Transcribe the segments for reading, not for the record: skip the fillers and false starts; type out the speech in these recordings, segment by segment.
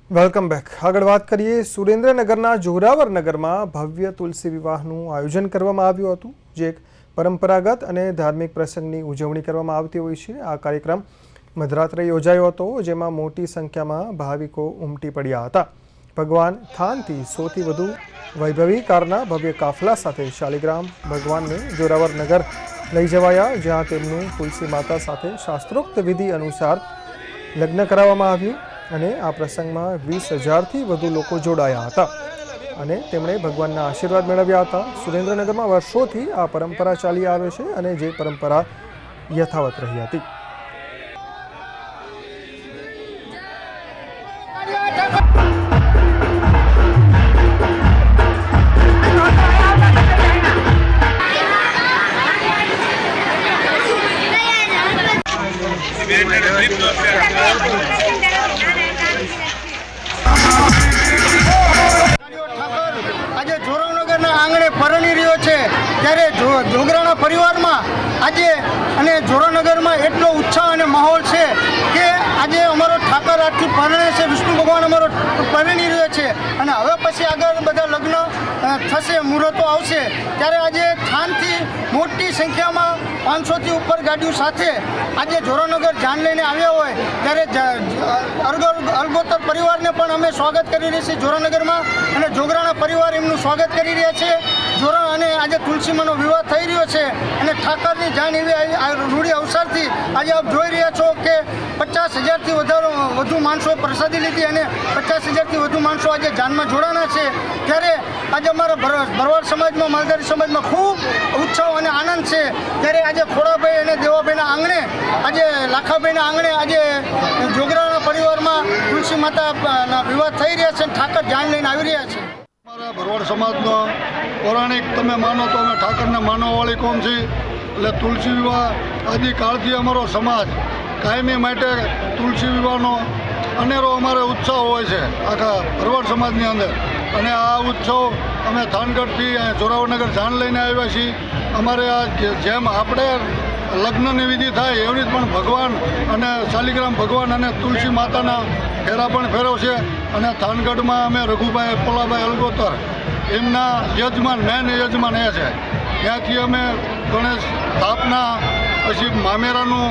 Welcome back. આગળ વાત કરીએ સુરેન્દ્રનગરના જોરાવર નગરમાં ભવ્ય તુલસી વિવાહનું આયોજન કરવામાં આવ્યું હતું, જે એક પરંપરાગત અને ધાર્મિક પ્રસંગની ઉજવણી કરવામાં આવતી હોય છે। આ કાર્યક્રમ મધરાત્રે યોજાયો હતો, જેમાં મોટી સંખ્યામાં ભાવિકો ઉમટી પડ્યા હતા। ભગવાન થાનથી સૌથી વધુ વૈભવી કારના ભવ્ય કાફલા સાથે શાલિગ્રામ ભગવાનને જોરાવર નગર લઈ જવાયા, જ્યાં તેમનું તુલસી માતા સાથે શાસ્ત્રોક્ત વિધિ અનુસાર લગ્ન કરાવવામાં આવ્યું અને આ પ્રસંગમાં 20,000થી વધુ લોકો જોડાયા હતા અને તેમણે ભગવાનના આશીર્વાદ મેળવ્યા હતા। સુરેન્દ્રનગરમાં વર્ષોથી આ પરંપરા ચાલી આવે છે અને જે પરંપરા યથાવત રહી હતી। આજે જોરાવનગરના આંગણે પરણી રહ્યો છે, ત્યારે જોગરાણા પરિવારમાં આજે અને જોરાવનગરમાં એટલો ઉત્સાહ અને માહોલ છે કે આજે અમારો ઠાકર આજથી પરણે છે, વિષ્ણુ ભગવાન અમારો પરણી રહ્યો છે અને હવે પછી આગળ બધા લગ્ન થશે, મુહૂર્તો આવશે, ત્યારે આજે થાનથી મોટી સંખ્યામાં 500થી ઉપર ગાડીઓ સાથે આજે જોરાવનગર જાન લઈને આવ્યા હોય ત્યારે અલગોતર પરિવારને પણ અમે સ્વાગત કરી રહ્યા છીએ જોરાવનગરમાં અને જોગરાણા પરિવાર એમનું સ્વાગત કરી રહ્યા છે। જોરા અને આજે તુલસીમાનો વિવાહ થઈ રહ્યો છે અને ઠાકરની જાન એવી રૂઢી અવસરથી આજે આપ જોઈ રહ્યા છો કે 50,000થી વધુ માણસો પ્રસાદી લીધી અને 50,000થી વધુ માણસો આજે જાનમાં જોડાના છે। ત્યારે આજે અમારા ભરવાડ સમાજમાં, માલધારી સમાજમાં ખૂબ ઉત્સાહ અને આનંદ છે। ત્યારે આજે ખોડાભાઈ અને દેવાભાઈના આંગણે, આજે લાખાભાઈના આંગણે આજે જોગરાણા પરિવારમાં તુલસી માતાના વિવાહ થઈ રહ્યા છે અને ઠાકર જાન લઈને આવી રહ્યા છે। અમારા ભરવાડ સમાજનો પૌરાણિક તમે માનો તો અમે ઠાકરને માનવાવાળી કોમ છીએ, એટલે તુલસી વિવાહ આદિકાળથી અમારો સમાજ કાયમી માટે તુલસી વિવાહનો અનેરો અમારે ઉત્સાહ હોય છે આખા ભરવાડ સમાજની અંદર અને આ ઉત્સવ અમે થાનગઢથી જોરાવરનગર જાન લઈને આવ્યા છીએ। અમારે આ જેમ આપણે લગ્નની વિધિ થાય એવી જ પણ ભગવાન અને શાલિગ્રામ ભગવાન અને તુલસી માતાના ફેરા પણ ફેરવશે અને થાનગઢમાં અમે રઘુભાઈ પોલાભાઈ અલગોતર એમના યજમાન, મેન યજમાન એ છે, ત્યાંથી અમે ગણેશ સ્થાપના, પછી મામેરાનું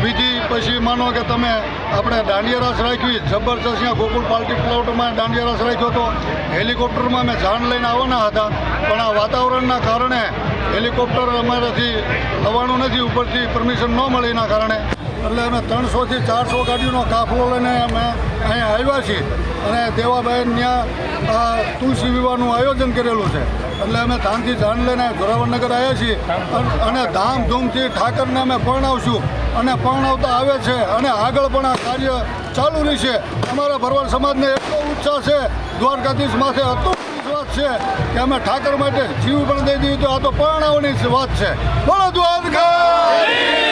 વિધિ, પછી માનો કે તમે આપણે દાંડિયા રાસ રાખવી જબરજસ્ત, અહીંયા ગોકુળ પાર્ટી પ્લોટમાં દાંડિયા રાસ રાખ્યો હતો। હેલિકોપ્ટરમાં અમે જાન લઈને આવવાના હતા, પણ આ વાતાવરણના કારણે હેલિકોપ્ટર અમારાથી લવાનું નથી, ઉપરથી પરમિશન ન મળે એના કારણે, એટલે અમે 300થી 400 ગાડીનો કાફલો લઈને અમે અહીંયા આવ્યા છીએ અને દેવાભાઈ ત્યાં તુલસી વિવાહનું આયોજન કરેલું છે, એટલે અમે થાનથી જાન લઈને જોરાવરનગર આવ્યા છીએ અને ધામધૂમથી ઠાકરને અમે પરણાવશું અને પરણાવતા આવે છે અને આગળ પણ આ કાર્ય ચાલુ રહેશે। અમારા ભરવાડ સમાજને એટલો ઉત્સાહ છે, દ્વારકાધીશ માથે અતૂટ વિશ્વાસ છે કે અમે ઠાકર માટે જીવ પણ દઈ દીધું, તો આ તો પરણાવવાની વાત છે। બોલો દ્વારકા।